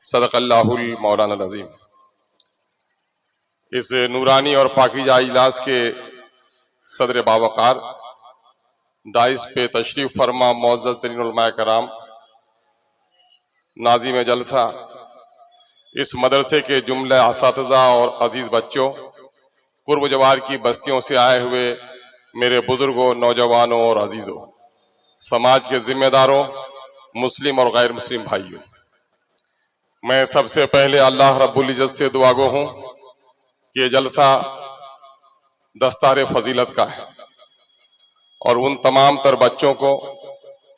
صدق اللہ المولانا العظیم۔ اس نورانی اور پاکیزہ اجلاس کے صدر باوقار دائس پہ تشریف فرما معزز ترین علماء کرام، ناظم جلسہ، اس مدرسے کے جملہ اساتذہ اور عزیز بچوں، قرب جوار کی بستیوں سے آئے ہوئے میرے بزرگوں، نوجوانوں اور عزیزوں، سماج کے ذمہ داروں، مسلم اور غیر مسلم بھائیوں، میں سب سے پہلے اللہ رب العزت سے دعا گو ہوں کہ یہ جلسہ دستار فضیلت کا ہے، اور ان تمام تر بچوں کو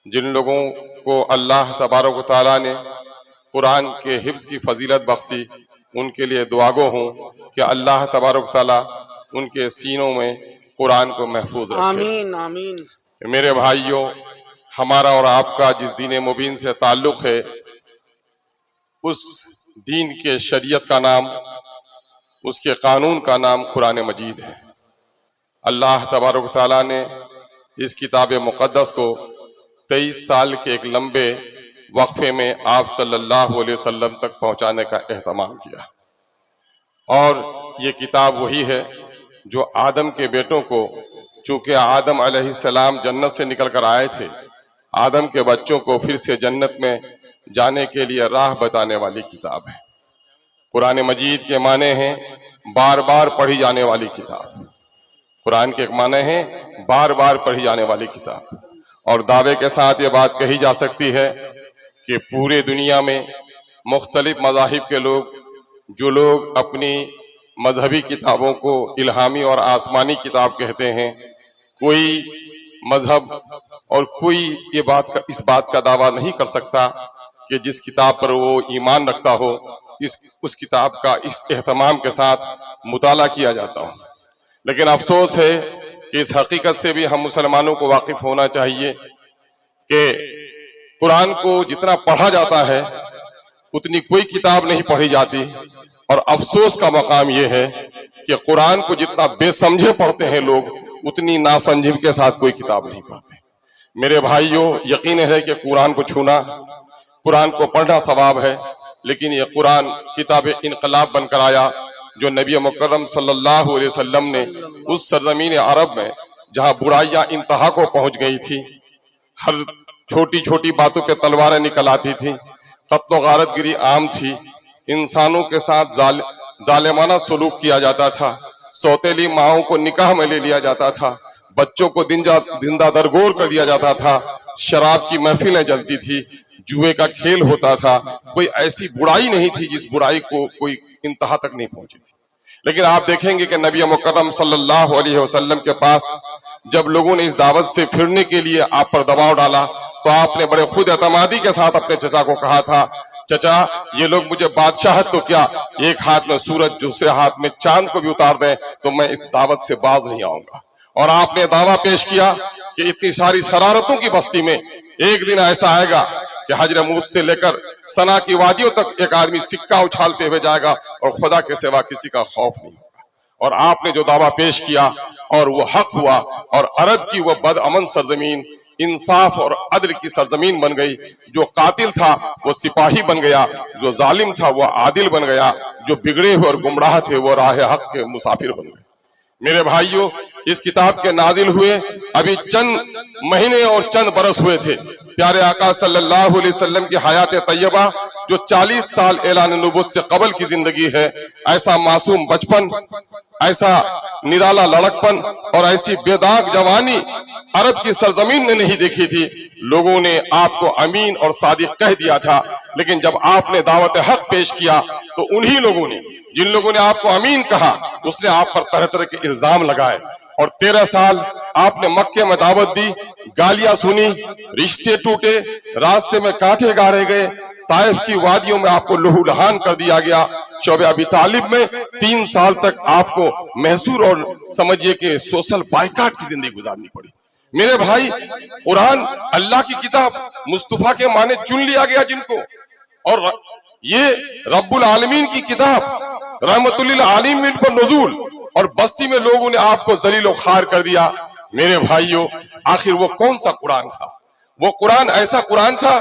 جن لوگوں کو اللہ تبارک و تعالیٰ نے قرآن کے حفظ کی فضیلت بخشی، ان کے لیے دعا گو ہوں کہ اللہ تبارک و تعالیٰ ان کے سینوں میں قرآن کو محفوظ رکھے۔ آمین آمین۔ میرے بھائیوں، ہمارا اور آپ کا جس دین مبین سے تعلق ہے، اس دین کے شریعت کا نام، اس کے قانون کا نام قرآن مجید ہے۔ اللہ تبارک و تعالیٰ نے اس کتاب مقدس کو 23 سال کے ایک لمبے وقفے میں آپ صلی اللہ علیہ وسلم تک پہنچانے کا اہتمام کیا، اور یہ کتاب وہی ہے جو آدم کے بیٹوں کو، چونکہ آدم علیہ السلام جنت سے نکل کر آئے تھے، آدم کے بچوں کو پھر سے جنت میں جانے کے لیے راہ بتانے والی کتاب ہے۔ قرآن مجید کے معنی ہیں بار بار پڑھی جانے والی کتاب۔ قرآن کے ایک معنی ہیں بار بار پڑھی جانے والی کتاب، اور دعوے کے ساتھ یہ بات کہی جا سکتی ہے کہ پورے دنیا میں مختلف مذاہب کے لوگ، جو لوگ اپنی مذہبی کتابوں کو الہامی اور آسمانی کتاب کہتے ہیں، کوئی مذہب اور کوئی اس بات کا دعویٰ نہیں کر سکتا کہ جس کتاب پر وہ ایمان رکھتا ہو، اس کتاب کا اس اہتمام کے ساتھ مطالعہ کیا جاتا ہو۔ لیکن افسوس ہے کہ اس حقیقت سے بھی ہم مسلمانوں کو واقف ہونا چاہیے کہ قرآن کو جتنا پڑھا جاتا ہے اتنی کوئی کتاب نہیں پڑھی جاتی، اور افسوس کا مقام یہ ہے کہ قرآن کو جتنا بے سمجھے پڑھتے ہیں لوگ، اتنی ناسمجھی کے ساتھ کوئی کتاب نہیں پڑھتے۔ میرے بھائیوں، یقین ہے کہ قرآن کو چھونا، قرآن کو پڑھنا ثواب ہے، لیکن یہ قرآن کتاب انقلاب بن کر آیا جو نبی مکرم صلی اللہ علیہ وسلم نے اس سرزمین عرب میں جہاں برائیاں انتہا کو پہنچ گئی تھی، ہر چھوٹی چھوٹی باتوں پہ تلواریں نکل آتی تھیں، قتل و غارت گری عام تھی، انسانوں کے ساتھ ظالمانہ سلوک کیا جاتا تھا، سوتیلی ماؤں کو نکاح میں لے لیا جاتا تھا، بچوں کو زندہ درگور کر دیا جاتا تھا، شراب کی محفلیں جلتی تھی، جوئے کا کھیل ہوتا تھا، کوئی ایسی برائی نہیں تھی جس برائی کو کوئی انتہا تک نہیں پہنچی تھی۔ لیکن آپ دیکھیں گے کہ نبی مکرم صلی اللہ علیہ وسلم کے پاس جب لوگوں نے اس دعوت سے پھرنے کے لیے آپ پر دباؤ ڈالا تو آپ نے بڑے خود اعتمادی کے ساتھ اپنے چچا کو کہا تھا، چچا یہ لوگ مجھے بادشاہت تو کیا، ایک ہاتھ میں سورج دوسرے ہاتھ میں چاند کو بھی اتار دیں تو میں اس دعوت سے باز نہیں آؤں گا۔ اور آپ نے دعویٰ پیش کیا کہ اتنی ساری شرارتوں کی بستی میں ایک دن ایسا آئے گا کہ حجر موت سے لے کر سنا کی وادیوں تک ایک آدمی سکہ اچھالتے ہوئے جائے گا اور خدا کے سوا کسی کا خوف نہیں ہوگا۔ اور آپ نے جو دعویٰ پیش کیا اور وہ حق ہوا، اور عرب کی وہ بد امن سرزمین انصاف اور عدل کی سرزمین بن گئی، جو قاتل تھا وہ سپاہی بن گیا، جو ظالم تھا وہ عادل بن گیا، جو بگڑے ہوئے اور گمراہ تھے وہ راہ حق کے مسافر بن گئے۔ میرے بھائیوں، اس کتاب کے نازل ہوئے ابھی چند مہینے اور چند برس ہوئے تھے، پیارے آقا صلی اللہ علیہ وسلم کی حیات طیبہ جو 40 سال اعلان نبوت سے قبل کی زندگی ہے، ایسا معصوم بچپن، ایسا نرالا لڑکپن اور ایسی بے داغ جوانی عرب کی سرزمین نے نہیں دیکھی تھی۔ لوگوں نے آپ کو امین اور صادق کہہ دیا تھا، لیکن جب آپ نے دعوت حق پیش کیا تو انہی لوگوں نے، جن لوگوں نے آپ کو امین کہا، اس نے آپ پر طرح طرح کے الزام لگائے، اور 13 سال آپ نے مکے میں دعوت دی، گالیاں سنی، رشتے ٹوٹے، راستے میں کانٹے گاڑے گئے، طائف کی وادیوں میں آپ کو لہو لہان کر دیا گیا، شعبہ ابی طالب میں 3 سال تک آپ کو محصور اور سمجھئے کہ سوشل بائیکاٹ کی زندگی گزارنی پڑی۔ میرے بھائی، قرآن اللہ کی کتاب، مصطفیٰ کے معنی چن لیا گیا جن کو، اور یہ رب العالمین کی کتاب، رحمت للعالمین پر نزول، اور بستی میں لوگوں نے آپ کو ذلیل و خوار کر دیا۔ میرے بھائیوں، آخر وہ کون سا قرآن تھا؟ وہ قرآن ایسا قرآن تھا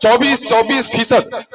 24%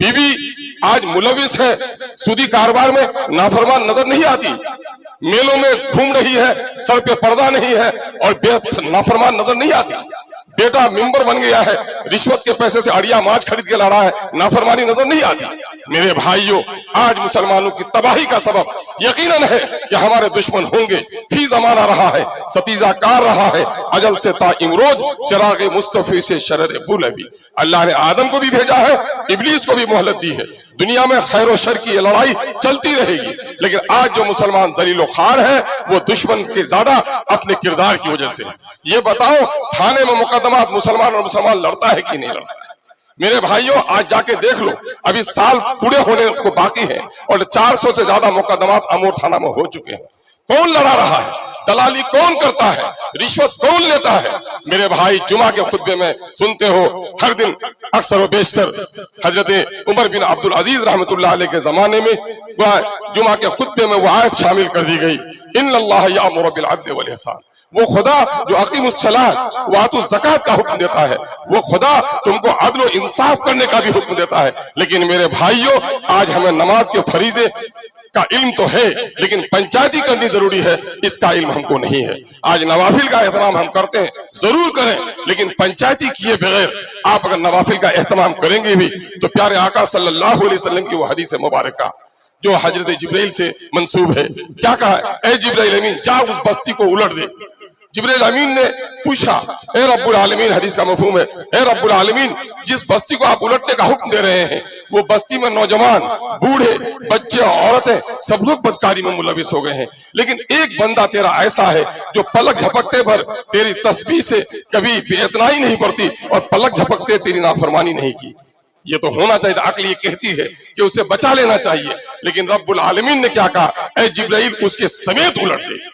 بیوی آج ملوث ہے سودی کاروبار میں، نافرمان نظر نہیں آتی، میلوں میں گھوم رہی ہے، سر پہ پردہ نہیں ہے اور نافرمان نظر نہیں آتی، بیٹا ممبر بن گیا ہے، رشوت کے پیسے سے اڑیا ماچ خرید کے لا رہا ہے، نافرمانی نظر نہیں آتی۔ میرے بھائیوں، آج مسلمانوں کی تباہی کا سبب یقیناً ہے کہ ہمارے دشمن ہوں گے، فی زمانہ رہا ہے، ستیزہ کار رہا ہے، اجل سے تا امروز چراغ مصطفی سے شرر بولبی۔ اللہ نے آدم کو بھی بھیجا ہے، ابلیس کو بھی مہلت دی ہے، دنیا میں خیر و شر کی یہ لڑائی چلتی رہے گی، لیکن آج جو مسلمان ذلیل و خوار ہے وہ دشمن کے زیادہ اپنے کردار کی وجہ سے۔ یہ بتاؤ تھانے میں مقدمات مسلمان اور مسلمان لڑتا ہے کہ نہیں لڑتا ہے؟ میرے بھائیوں آج جا کے دیکھ لو، ابھی سال پورے ہونے کو باقی ہے اور 400 سے زیادہ مقدمات امور تھانہ میں ہو چکے ہیں۔ کون لڑا رہا ہے؟ دلالی کون کرتا ہے؟ رشوت کون لیتا ہے؟ میرے بھائی جمعہ کے خطبے میں سنتے ہو ہر دن اکثر و بیشتر حضرت عمر بن عبدالعزیز رحمۃ اللہ علیہ کے زمانے میں جمعہ کے خطبے میں وہ آیت شامل کر دی گئی، ان اللہ یامر بالعدل والاحسان۔ وہ خدا جو اقیم الصلاۃ وآتوا الزکوٰۃ کا حکم دیتا ہے، وہ خدا تم کو عدل و انصاف کرنے کا بھی حکم دیتا ہے، لیکن میرے بھائیوں آج ہمیں نماز کے فریضے کا علم تو ہے لیکن پنچایتی کرنی ضروری ہے، اس کا علم ہم کو نہیں ہے۔ آج نوافل کا اہتمام ہم کرتے ہیں، ضرور کریں، لیکن پنچایتی کیے بغیر آپ اگر نوافل کا اہتمام کریں گے بھی تو پیارے آقا صلی اللہ علیہ وسلم کی وہ حدیث مبارکہ جو حضرت جبرائیل سے منسوب ہے، کیا کہا ہے؟ اے جبرائیل امین جا اس بستی کو الٹ دے۔ جبرائیل امین نے پوچھا اے رب العالمین، حدیث کا مفہوم ہے اے رب العالمین جس بستی کو آپ الٹنے کا حکم دے رہے ہیں وہ بستی میں نوجوان، بوڑھے، بچے، عورتیں سب لوگ بدکاری میں ملوث ہو گئے ہیں، لیکن ایک بندہ تیرا ایسا ہے جو پلک جھپکتے بھر تیری تسبیح سے کبھی بے اتنائی نہیں برتی اور پلک جھپکتے تیری نافرمانی نہیں کی۔ یہ تو ہونا چاہیے، عقل یہ کہتی ہے کہ اسے بچا لینا چاہیے، لیکن رب العالمین نے کیا کہا؟ اے جبرائیل اس کے سمیت الٹ دے۔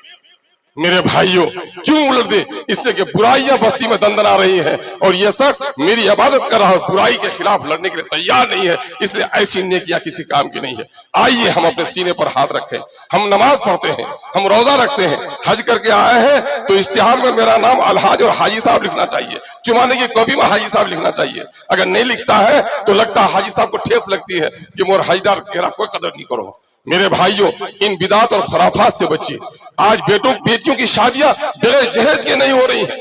میرے بھائیوں کیوں الٹ دے؟ اس لیے کہ برائیاں بستی میں دندنا رہی ہیں اور یہ شخص میری عبادت کر رہا ہے، برائی کے خلاف لڑنے کے لیے تیار نہیں ہے، اس لیے ایسی نیکیاں کسی کام کی نہیں ہے۔ آئیے ہم اپنے سینے پر ہاتھ رکھیں، ہم نماز پڑھتے ہیں، ہم روزہ رکھتے ہیں، حج کر کے آئے ہیں تو اشتہار میں میرا نام الحاج اور حاجی صاحب لکھنا چاہیے، چمانے کی کاپی میں حاجی صاحب لکھنا چاہیے۔ اگر نہیں لکھتا ہے تو لگتا ہے حاجی صاحب کو ٹھیس لگتی ہے کہ مور حجدار میرا کوئی قدر نہیں کرو۔ میرے بھائیوں ان بدعات اور خرافات سے بچیے۔ آج بیٹیوں کی شادیاں بغیر جہیز کے نہیں ہو رہی ہیں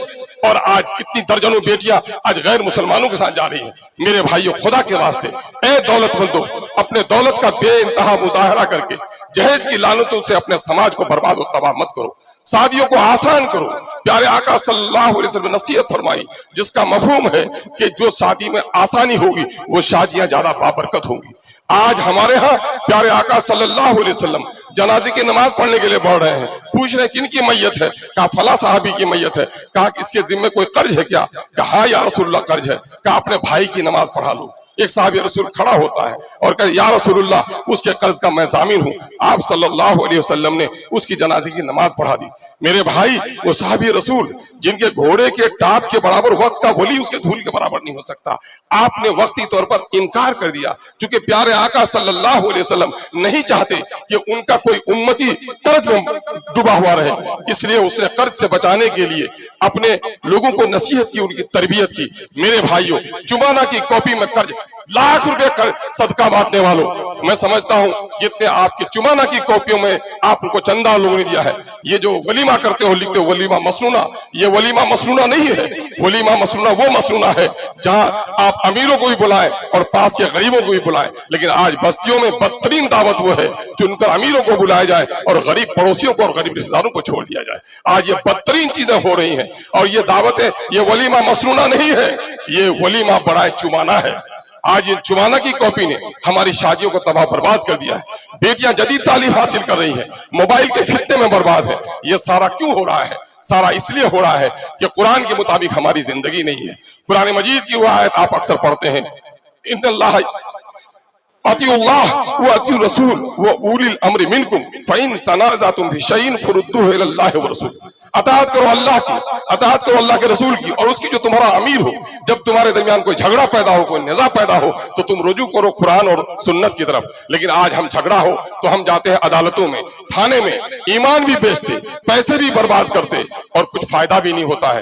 اور آج کتنی درجنوں بیٹیاں آج غیر مسلمانوں کے ساتھ جا رہی ہیں۔ میرے بھائیوں خدا کے واسطے اے دولت مندوں، اپنے دولت کا بے انتہا مظاہرہ کر کے جہیز کی لعنتوں سے اپنے سماج کو برباد و تباہ مت کرو، شادیوں کو آسان کرو۔ پیارے آقا صلی اللہ علیہ وسلم نے نصیحت فرمائی جس کا مفہوم ہے کہ جو شادی میں آسانی ہوگی وہ شادیاں زیادہ بابرکت ہوں گی۔ آج ہمارے ہاں پیارے آقا صلی اللہ علیہ وسلم جنازے کی نماز پڑھنے کے لیے بڑھ رہے ہیں، پوچھ رہے ہیں کن کی میت ہے؟ کہا فلاں صحابی کی میت ہے۔ کہا اس کے ذمہ کوئی قرض ہے کیا؟ کہا ہاں یا رسول اللہ قرض ہے۔ کہا اپنے بھائی کی نماز پڑھا لو۔ ایک صحابی رسول کھڑا ہوتا ہے اور کہا یا رسول اللہ اس کے قرض کا میں ضامن ہوں۔ آپ صلی اللہ علیہ وسلم نے اس کی جنازے کی نماز پڑھا دی۔ میرے بھائی وہ صحابی رسول جن کے گھوڑے کے ٹاپ کے برابر وقت کا ولی اس کے دھول کے برابر نہیں ہو سکتا، آپ نے وقتی طور پر انکار کر دیا چونکہ پیارے آقا صلی اللہ علیہ وسلم نہیں چاہتے کہ ان کا کوئی امتی قرض میں ڈوبا ہوا رہے، اس لیے اس نے قرض سے بچانے کے لیے اپنے لوگوں کو نصیحت کی، ان کی تربیت کی۔ میرے بھائیوں جمانہ کی کاپی میں قرض لاکھ روپے کر صدقہ بانٹنے والوں، میں سمجھتا ہوں جتنے آپ کی چمانہ کی کاپیوں میں آپ کو چندہ لوگوں نے دیا ہے، یہ جو ولیمہ کرتے ہو لکھتے ہو ولیمہ مسنونہ، یہ ولیمہ مسنونہ نہیں ہے۔ ولیمہ مسنونہ وہ مسنونہ ہے جہاں آپ امیروں کو بھی بلائیں اور پاس کے غریبوں کو بھی بلائیں، لیکن آج بستیوں میں بدترین دعوت وہ ہے چن کر امیروں کو بلایا جائے اور غریب پڑوسیوں کو اور غریب رشتہ داروں کو چھوڑ دیا جائے۔ آج یہ بدترین چیزیں ہو رہی ہیں اور یہ دعوتیں، یہ ولیمہ مسنونہ نہیں ہے، یہ ولیمہ برائے چمانہ ہے۔ آج ان چمانہ کی کاپی نے ہماری شادیوں کو تباہ برباد کر دیا ہے۔ بیٹیاں جدید تعلیم حاصل کر رہی ہیں، موبائل کے فتنے میں برباد ہے۔ یہ سارا کیوں ہو رہا ہے؟ سارا اس لیے ہو رہا ہے کہ قرآن کے مطابق ہماری زندگی نہیں ہے۔ قرآن مجید کی وہ آیت آپ اکثر پڑھتے ہیں، ان اللہ اطیعوا اللہ واطیعوا الرسول واولی الامر منکم فان تنازعتم فی شیء فردوہ الی اللہ والرسول۔ اطاعت کرو اللہ کی، اطاعت کرو اللہ کے رسول کی اور اس کی جو تمہارا امیر ہو۔ جب تمہارے درمیان کوئی جھگڑا پیدا ہو، کوئی نزاع پیدا ہو تو تم رجوع کرو قرآن اور سنت کی طرف۔ لیکن آج ہم جھگڑا ہو تو ہم جاتے ہیں عدالتوں میں، تھانے میں، ایمان بھی بیچتے، پیسے بھی برباد کرتے اور کچھ فائدہ بھی نہیں ہوتا ہے۔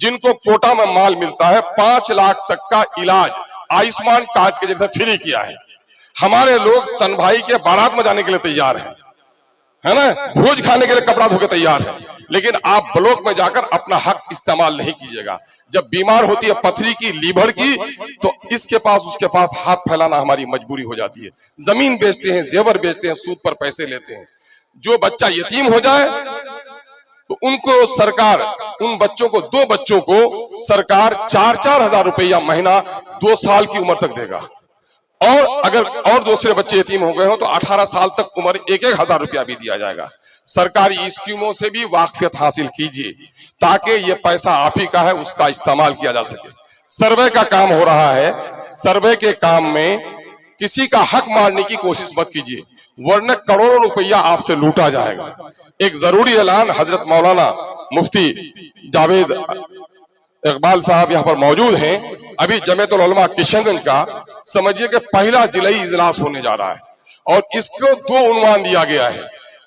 جن کو کوٹا میں مال ملتا ہے 5 لاکھ تک کا علاج آیوشمان کارڈ کے جیسے فری کیا ہے. ہمارے لوگ سن بھائی کے بارات میں جانے کے لیے تیار ہیں, ہے نا, بھوج کھانے کے لیے کپڑا دھو کے تیار ہے, لیکن آپ بلاک میں جا کر اپنا حق استعمال نہیں کیجیے گا. جب بیمار ہوتی ہے پتھری کی, لیور کی, تو اس کے پاس ہاتھ پھیلانا ہماری مجبوری ہو جاتی ہے. زمین بیچتے ہیں, زیور بیچتے ہیں, سود پر پیسے لیتے ہیں. جو بچہ یتیم ہو جائے تو ان کو سرکار, ان بچوں کو, 2 بچوں کو سرکار 4-4 ہزار روپیہ مہینہ 2 سال کی عمر تک دے گا. اور اگر اور دوسرے بچے یتیم ہو گئے ہوں تو 18 سال تک عمر 1-1 ہزار روپیہ بھی دیا جائے گا. سرکاری اسکیموں سے بھی واقفیت حاصل کیجیے تاکہ یہ پیسہ آپ ہی کا ہے, اس کا استعمال کیا جا سکے. سروے کا کام ہو رہا ہے, سروے کے کام میں کسی کا حق مارنے کی کوشش مت کیجیے, ورنہ کروڑوں روپیہ آپ سے لوٹا جائے گا. ایک ضروری اعلان, حضرت مولانا مفتی جاوید اقبال صاحب یہاں پر موجود ہیں. ابھی جمعیت العلماء کشن گنج کا سمجھیے کہ پہلا ضلعی اجلاس ہونے جا رہا ہے, اور اس کو 2 عنوان دیا گیا ہے.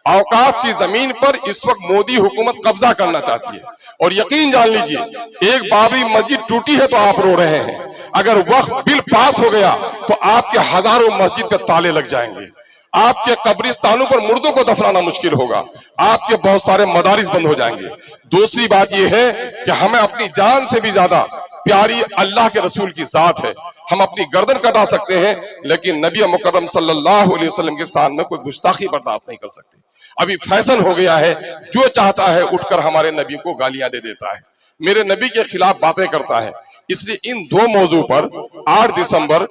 اوقاف کی زمین پر اس وقت مودی حکومت قبضہ کرنا چاہتی ہے, اور یقین جان لیجئے ایک بابری مسجد ٹوٹی ہے تو آپ رو رہے ہیں, اگر وقت بل پاس ہو گیا تو آپ کے ہزاروں مسجد پہ تالے لگ جائیں گے, آپ کے قبرستانوں پر مردوں کو دفنانا مشکل ہوگا, آپ کے بہت سارے مدارس بند ہو جائیں گے. دوسری بات یہ ہے کہ ہمیں اپنی جان سے بھی زیادہ پیاری اللہ کے رسول کی ذات ہے. ہم اپنی گردن کٹا سکتے ہیں لیکن نبی مکرم صلی اللہ علیہ وسلم کے سامنے میں کوئی گستاخی برداشت نہیں کر سکتے. ابھی فیشن ہو گیا ہے, جو چاہتا ہے اٹھ کر ہمارے نبی کو گالیاں دے دیتا ہے, میرے نبی کے خلاف باتیں کرتا ہے. اس لیے ان 2 موضوع پر 8 دسمبر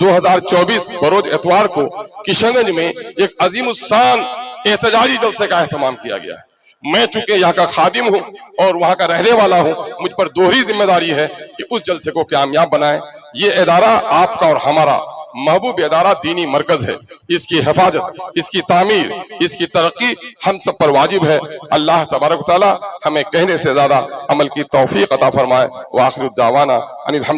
2024 بروز اتوار کو کشن گنج میں ایک عظیم الشان احتجاجی جلسے کا اہتمام کیا گیا ہے. میں چونکہ یہاں کا خادم ہوں اور وہاں کا رہنے والا ہوں, مجھ پر دوہری ذمہ داری ہے کہ اس جلسے کو کامیاب بنائیں. یہ ادارہ آپ کا اور ہمارا محبوب ادارہ دینی مرکز ہے, اس کی حفاظت, اس کی تعمیر, اس کی ترقی ہم سب پر واجب ہے. اللہ تبارک و تعالی ہمیں کہنے سے زیادہ عمل کی توفیق عطا فرمائے. وآخر الدعوانا ان الحمد